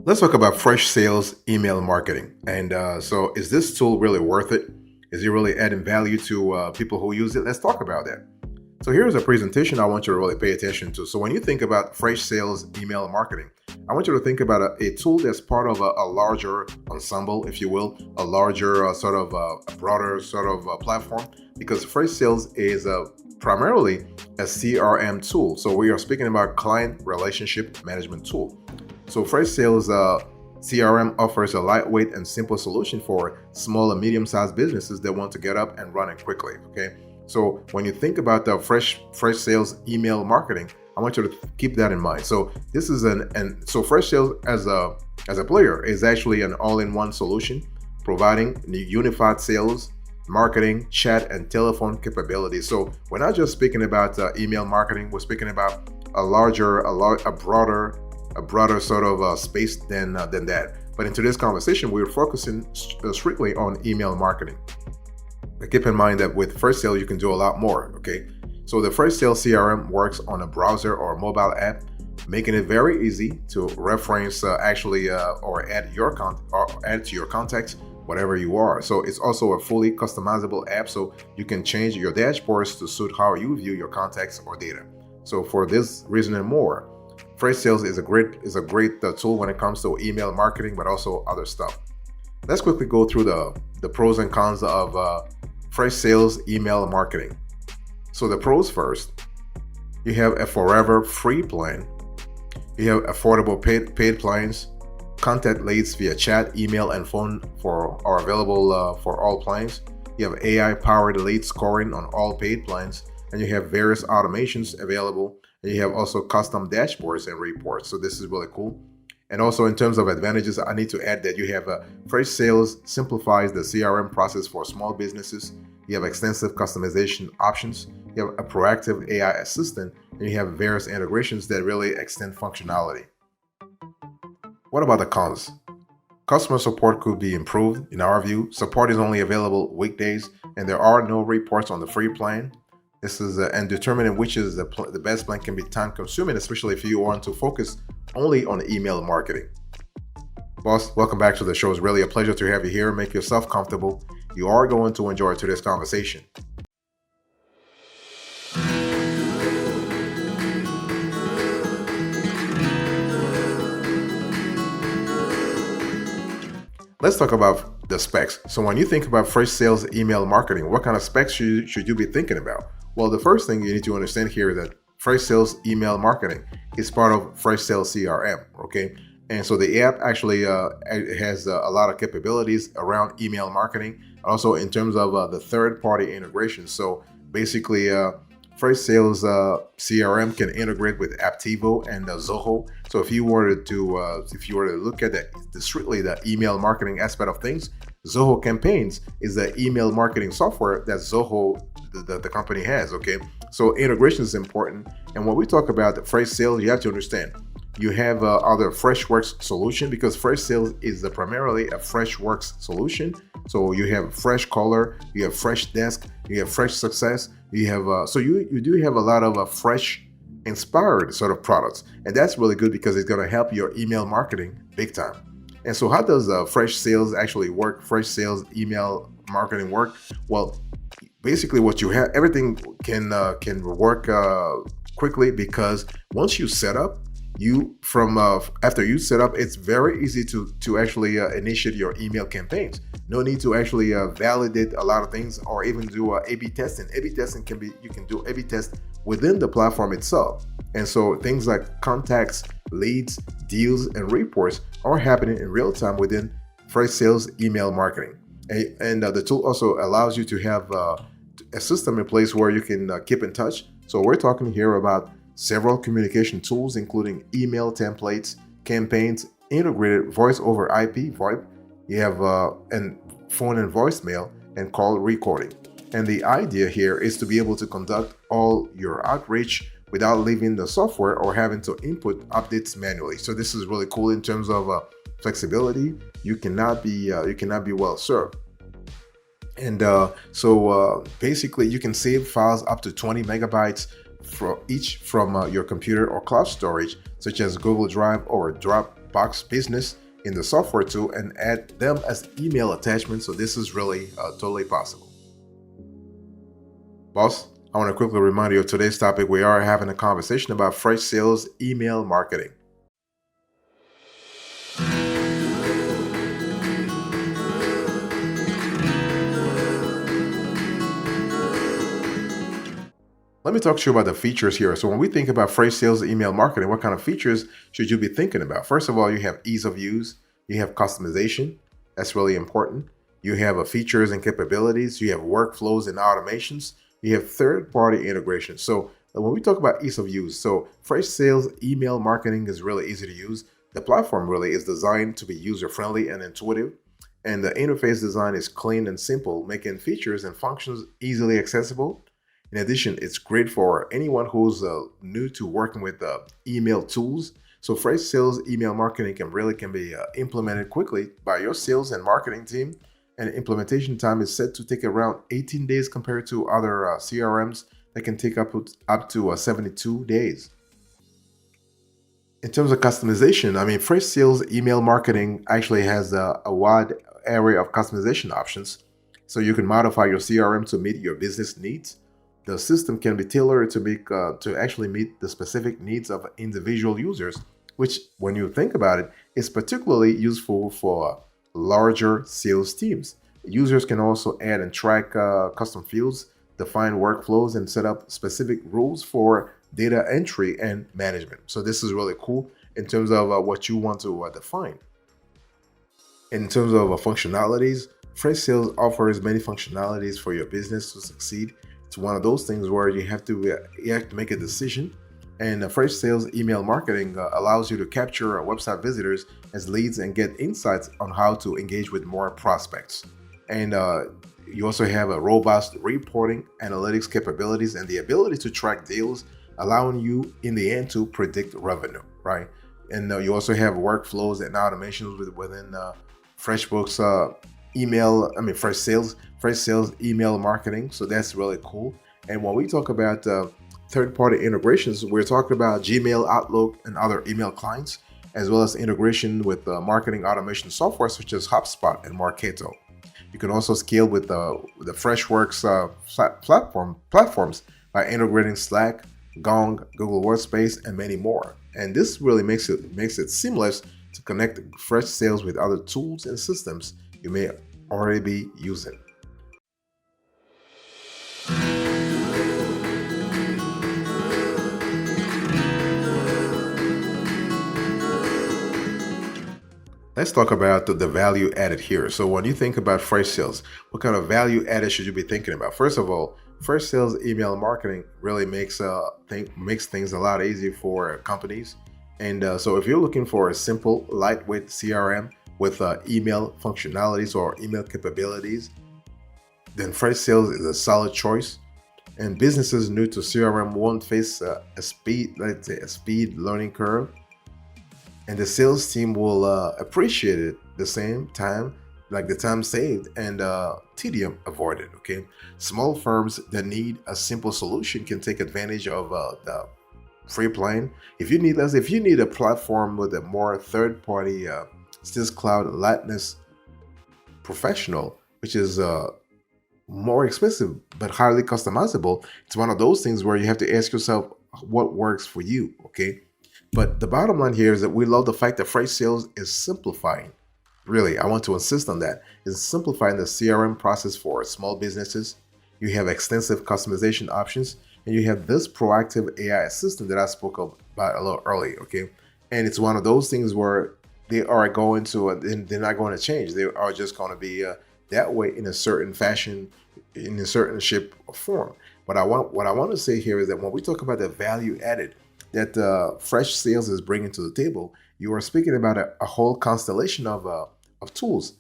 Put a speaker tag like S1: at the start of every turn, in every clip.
S1: Let's talk about Freshsales email marketing. So, is this tool really worth it? Is it really adding value to people who use it? Let's talk about that. So, here's a presentation I want you to really pay attention to. So, when you think about Freshsales email marketing, I want you to think about a tool that's part of a larger ensemble, if you will, a larger a broader platform, because Freshsales is primarily a CRM tool. So, we are speaking about client relationship management tool. So Freshsales CRM offers a lightweight and simple solution for small and medium-sized businesses that want to get up and running quickly. Okay. So when you think about the Freshsales email marketing, I want you to keep that in mind. So this is so Freshsales as a player is actually an all-in-one solution, providing unified sales, marketing, chat, and telephone capabilities. So we're not just speaking about email marketing. We're speaking about a broader space than that. But in today's conversation, we're focusing strictly on email marketing. But keep in mind that with Freshsales, you can do a lot more. Okay, so the Freshsales CRM works on a browser or mobile app, making it very easy to reference or add to your contacts whatever you are. So it's also a fully customizable app, so you can change your dashboards to suit how you view your contacts or data. So for this reason and more, Freshsales is a great tool when it comes to email marketing, but also other stuff. Let's quickly go through the pros and cons of Freshsales email marketing. So the pros first: you have a forever free plan, you have affordable paid plans, contact leads via chat, email, and phone are available for all plans. You have AI-powered lead scoring on all paid plans, and you have various automations available. And you have also custom dashboards and reports. So this is really cool. And also in terms of advantages, I need to add that you have Freshsales simplifies the CRM process for small businesses. You have extensive customization options. You have a proactive AI assistant, and you have various integrations that really extend functionality. What about the cons? Customer support could be improved. In our view, support is only available weekdays, and there are no reports on the free plan. This is and determining which is the best plan can be time consuming, especially if you want to focus only on email marketing. Boss, welcome back to the show. It's really a pleasure to have you here. Make yourself comfortable. You are going to enjoy today's conversation. Let's talk about the specs. So when you think about Freshsales email marketing, what kind of specs should you be thinking about? Well, the first thing you need to understand here is that Freshsales email marketing is part of Freshsales CRM, okay? And so the app actually has a lot of capabilities around email marketing, also in terms of the third-party integration. So basically, Freshsales CRM can integrate with Aptivo and Zoho. So if you were to look at strictly the email marketing aspect of things, Zoho Campaigns is the email marketing software that Zoho, the company, has. Okay, so integration is important. And when we talk about the Freshsales, you have to understand you have other Freshworks solution, because Freshsales is primarily a Freshworks solution. So you have Freshcaller, you have Freshdesk, you have Freshsuccess. You have so you do have a lot of fresh inspired sort of products, and that's really good because it's going to help your email marketing big time. And so how does Freshsales actually work? Freshsales email marketing work? Well, basically what you have, everything can work quickly, because once you set up, after you set up, it's very easy to actually initiate your email campaigns. No need to actually validate a lot of things or even do A/B testing. A/B testing you can do A/B test within the platform itself. And so things like contacts, leads, deals, and reports are happening in real time within Freshsales email marketing. And the tool also allows you to have a system in place where you can keep in touch. So we're talking here about several communication tools, including email templates, campaigns, integrated voice over IP, VoIP. You have and phone and voicemail, and call recording. And the idea here is to be able to conduct all your outreach without leaving the software or having to input updates manually. So this is really cool in terms of flexibility. You cannot be well served. And basically, you can save files up to 20 megabytes from your computer or cloud storage, such as Google Drive or Dropbox box business in the software tool and add them as email attachments. So this is really totally possible. Boss, I want to quickly remind you of today's topic. We are having a conversation about Freshsales email marketing. Let me talk to you about the features here. So when we think about Freshsales email marketing, what kind of features should you be thinking about? First of all, you have ease of use, you have customization. That's really important. You have features and capabilities, you have workflows and automations, you have third-party integration. So when we talk about ease of use, so Freshsales email marketing is really easy to use. The platform really is designed to be user-friendly and intuitive, and the interface design is clean and simple, making features and functions easily accessible. In addition, it's great for anyone who's new to working with email tools. So Freshsales email marketing can be implemented quickly by your sales and marketing team, and implementation time is set to take around 18 days compared to other CRMs that can take up to 72 days. In terms of customization, I mean, Freshsales email marketing actually has a wide array of customization options. So you can modify your CRM to meet your business needs. The system can be tailored to actually meet the specific needs of individual users, which, when you think about it, is particularly useful for larger sales teams. Users can also add and track custom fields, define workflows, and set up specific rules for data entry and management. So this is really cool in terms of what you want to define. In terms of Functionalities, Freshsales offers many functionalities for your business to succeed. It's one of those things where you have to make a decision. And Freshsales email marketing allows you to capture website visitors as leads and get insights on how to engage with more prospects. And you also have a robust reporting, analytics capabilities, and the ability to track deals, allowing you in the end to predict revenue, right? And you also have workflows and automations within FreshBooks Freshsales email marketing. So that's really cool. And when we talk about third-party integrations, we're talking about Gmail, Outlook, and other email clients, as well as integration with marketing automation software such as HubSpot and Marketo. You can also scale with the Freshworks platforms by integrating Slack, Gong, Google Workspace, and many more. And this really makes it seamless to connect Freshsales with other tools and systems you may already be using. Let's talk about the value added here. So when you think about Freshsales, what kind of value added should you be thinking about? First of all, Freshsales email marketing really makes things a lot easier for companies. And so if you're looking for a simple, lightweight CRM with email functionalities or email capabilities, then Freshsales is a solid choice. And businesses new to CRM won't face a speed learning curve, and the sales team will appreciate it the same time, like the time saved and tedium avoided. Okay, small firms that need a simple solution can take advantage of the free plan. If you need a platform with a more third-party Sales Cloud Lattice Professional, which is more expensive but highly customizable, it's one of those things where you have to ask yourself what works for you. Okay. But the bottom line here is that we love the fact that Freshsales is simplifying. Really, I want to insist on that. It's simplifying the CRM process for small businesses. You have extensive customization options, and you have this proactive AI assistant that I spoke about a little earlier. Okay, and it's one of those things where they're not going to change. They are just going to be that way in a certain fashion, in a certain shape or form. What I want to say here is that when we talk about the value added that Freshsales is bringing to the table, you are speaking about a whole constellation of tools.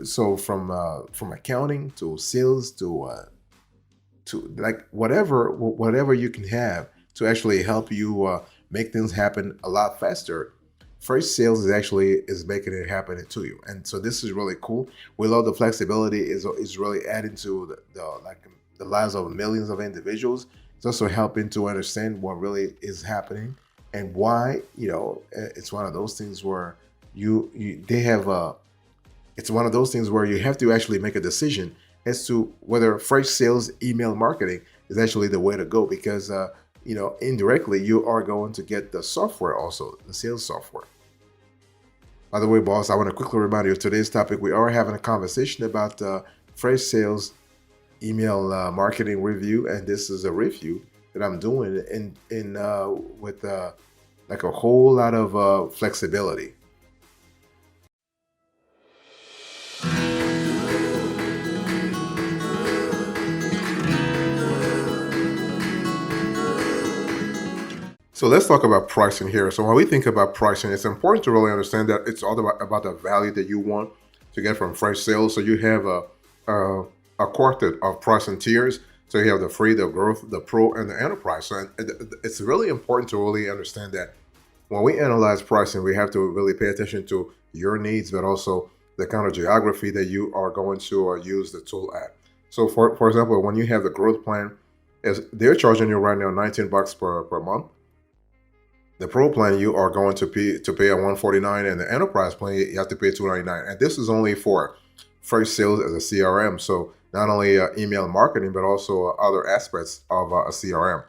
S1: So from accounting to sales to like whatever you can have to actually help you make things happen a lot faster. Freshsales is making it happen to you, and so this is really cool. We love the flexibility is really adding to the lives of millions of individuals. It's also helping to understand what really is happening And why? It's one of those things where they have it's one of those things where you have to actually make a decision as to whether fresh sales email marketing is actually the way to go, because indirectly you are going to get the software, also the sales software. By the way, boss, I want to quickly remind you of today's topic. We are having a conversation about fresh sales email marketing review, and this is a review that I'm doing in with like a whole lot of flexibility. So let's talk about pricing here. So when we think about pricing, it's important to really understand that it's all about the value that you want to get from fresh sales. So you have a quartet of pricing tiers. So you have the free, the growth, the pro, and the enterprise. So it's really important to really understand that when we analyze pricing, we have to really pay attention to your needs, but also the kind of geography that you are going to use the tool at. So for example, when you have the growth plan, is they're charging you right now $19 per month. The pro plan, you are going to pay a 149, and the enterprise plan you have to pay 299. And this is only for Freshsales as a CRM. So not only email marketing, but also other aspects of a CRM.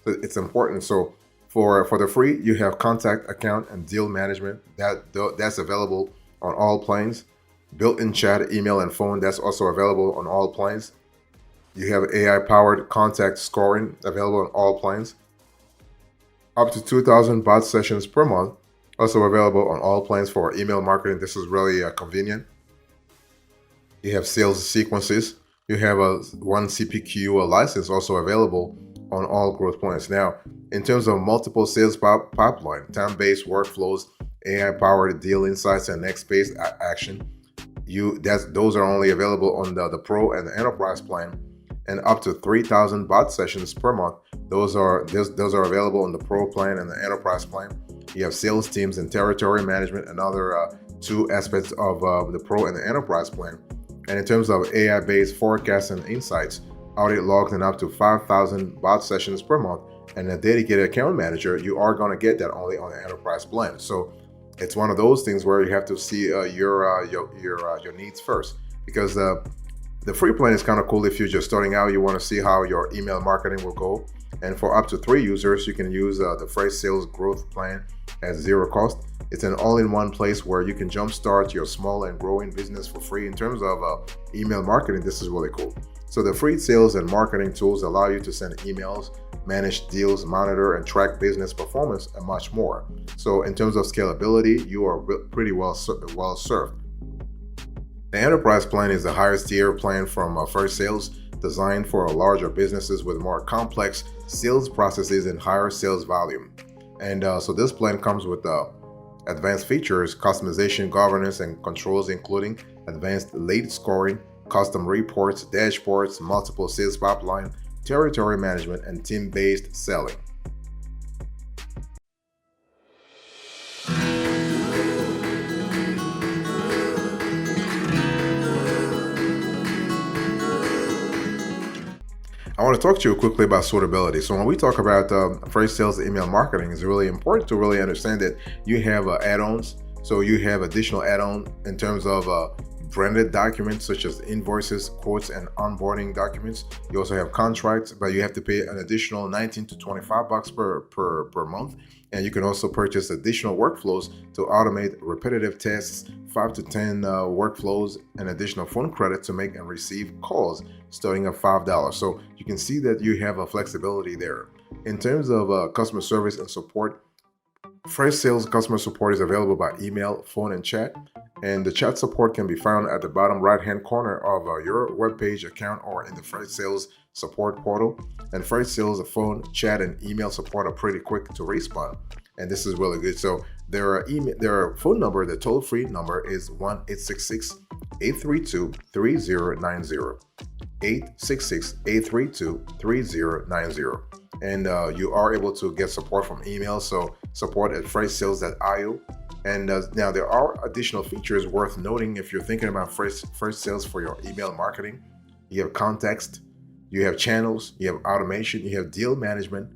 S1: So it's important. So for the free, you have contact, account, and deal management. That's available on all plans. Built-in chat, email, and phone, that's also available on all plans. You have AI-powered contact scoring available on all plans. Up to 2,000 bot sessions per month, also available on all plans for email marketing. This is really convenient. You have sales sequences. You have a one CPQ license also available on all growth plans. Now, in terms of multiple sales pipeline, time-based workflows, AI-powered deal insights, and next-based action, those are only available on the pro and the enterprise plan. And up to 3,000 bot sessions per month, those are available on the pro plan and the enterprise plan. You have sales teams and territory management, another two aspects of the pro and the enterprise plan. And in terms of AI-based forecasts and insights, audit logs and up to 5,000 bot sessions per month, and a dedicated account manager, you are going to get that only on the enterprise plan. So it's one of those things where you have to see your needs first, because the free plan is kind of cool if you're just starting out. You want to see how your email marketing will go. And for up to 3 users, you can use the Freshsales growth plan at zero cost. It's an all-in-one place where you can jumpstart your small and growing business for free. In terms of email marketing, this is really cool. So the free sales and marketing tools allow you to send emails, manage deals, monitor and track business performance, and much more. So in terms of scalability, you are pretty well served. The enterprise plan is the highest tier plan from Freshsales, designed for larger businesses with more complex sales processes and higher sales volume. And so this plan comes with advanced features, customization, governance, and controls, including advanced lead scoring, custom reports, dashboards, multiple sales pipeline, territory management, and team-based selling. I want to talk to you quickly about suitability. So when we talk about Freshsales email marketing, it's really important to really understand that you have add-ons. So you have additional add-on in terms of branded documents such as invoices, quotes, and onboarding documents. You also have contracts, but you have to pay an additional 19 to 25 bucks per month. And you can also purchase additional workflows to automate repetitive tasks, 5 to 10 workflows, and additional phone credit to make and receive calls starting at $5. So you can see that you have a flexibility there. In terms of customer service and support, Freshsales customer support is available by email, phone, and chat. And the chat support can be found at the bottom right-hand corner of your webpage account or in the Freshsales support portal. And Freshsales phone, chat, and email support are pretty quick to respond. And this is really good. So their phone number, the toll-free number is 1-866-832-3090. 866-832-3090. And you are able to get support from email, so support at freshsales.io. And now there are additional features worth noting if you're thinking about Freshsales for your email marketing. You have context, you have channels, you have automation, you have deal management,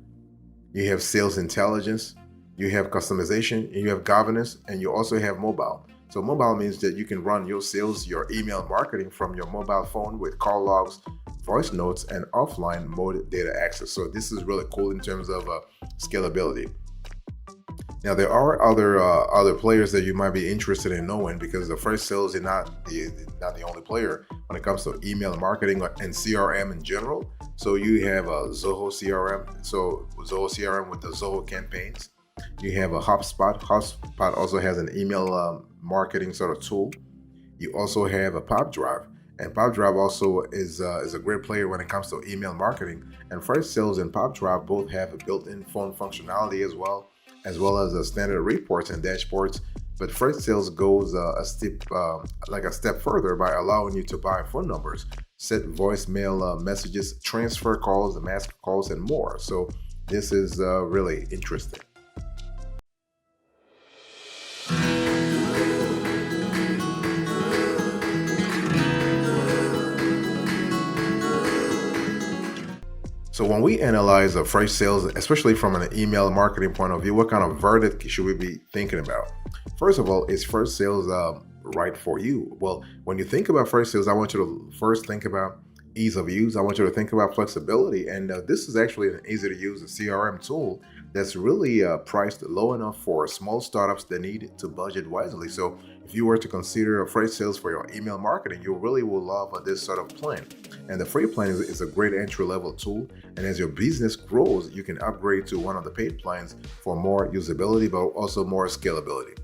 S1: you have sales intelligence, You have customization, you have governance, and you also have mobile. So mobile means that you can run your sales, your email marketing from your mobile phone with call logs, voice notes, and offline mode data access. So this is really cool in terms of scalability. Now there are other players that you might be interested in knowing, because the Freshsales is not the only player when it comes to email marketing and CRM in general. So you have a Zoho CRM, so Zoho CRM with the Zoho campaigns. You have a HubSpot. HubSpot also has an email marketing sort of tool. You also have a PopDrive, and PopDrive also is a great player when it comes to email marketing. And Freshsales and PopDrive both have a built-in phone functionality as well as a standard reports and dashboards. But Freshsales goes a step further by allowing you to buy phone numbers, set voicemail messages, transfer calls, mask calls, and more. So this is really interesting. So when we analyze a Freshsales, especially from an email marketing point of view, what kind of verdict should we be thinking about? First of all, is Freshsales right for you? Well, when you think about Freshsales, I want you to first think about ease of use. I want you to think about flexibility. And this is actually an easy to use CRM tool that's really priced low enough for small startups that need to budget wisely. So if you were to consider a Freshsales for your email marketing, you really will love this sort of plan. And the free plan is a great entry-level tool. And as your business grows, you can upgrade to one of the paid plans for more usability, but also more scalability.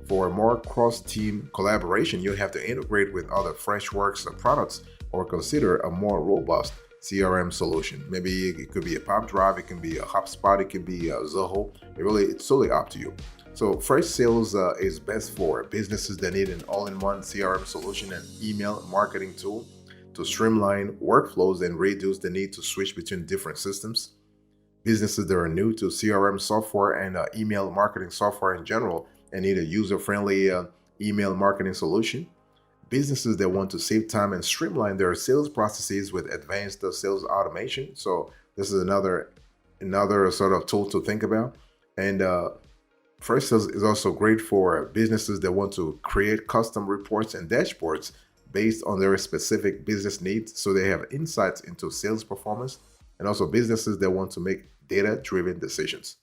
S1: For more cross-team collaboration, you have to integrate with other Freshworks products or consider a more robust CRM solution. Maybe it could be a PopDrive, it can be a HubSpot, it can be a Zoho. It's totally up to you. So Freshsales is best for businesses that need an all-in-one CRM solution and email marketing tool to streamline workflows and reduce the need to switch between different systems. Businesses that are new to CRM software and email marketing software in general and need a user-friendly email marketing solution. Businesses that want to save time and streamline their sales processes with advanced sales automation. So this is another sort of tool to think about. And Freshsales is also great for businesses that want to create custom reports and dashboards based on their specific business needs, so they have insights into sales performance, and also businesses that want to make data-driven decisions.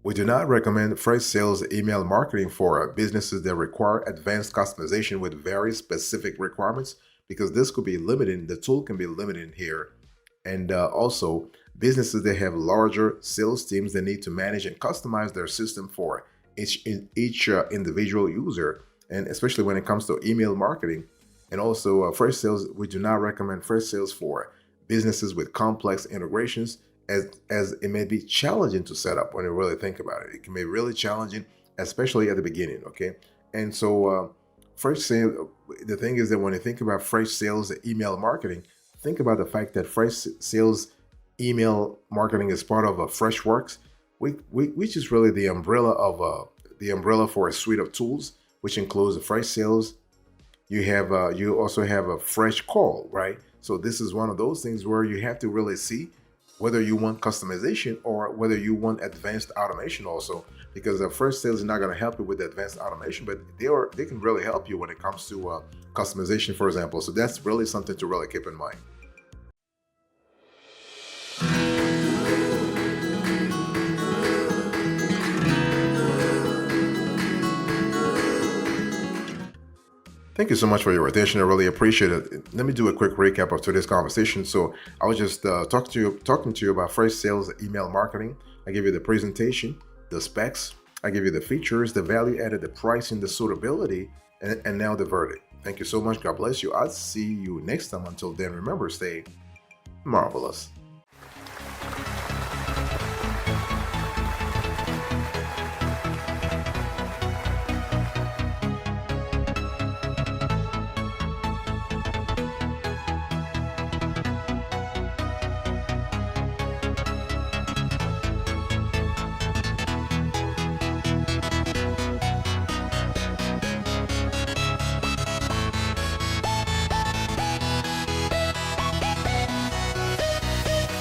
S1: We do not recommend Freshsales email marketing for businesses that require advanced customization with very specific requirements, because this could be limiting. The tool can be limiting here. And also businesses that have larger sales teams that need to manage and customize their system for each individual user, and especially when it comes to email marketing. And also Freshsales, we do not recommend Freshsales for businesses with complex integrations, as it may be challenging to set up when you really think about it. It can be really challenging, especially at the beginning, okay? And so Freshsales, the thing is that when you think about Freshsales email marketing, think about the fact that Freshsales email marketing is part of a Freshworks, which is really the umbrella for a suite of tools, which includes Freshsales. You also have a Freshcall, right? So this is one of those things where you have to really see whether you want customization or whether you want advanced automation also, because the Freshsales is not going to help you with advanced automation, but they can really help you when it comes to customization, for example. So that's really something to really keep in mind. Thank you so much for your attention. I really appreciate it. Let me do a quick recap of today's conversation. So I was just talking to you about Freshsales email marketing. I gave you the presentation, the specs. I give you the features, the value added, the pricing, the suitability, and now the verdict. Thank you so much. God bless you. I'll see you next time. Until then, remember, stay marvelous.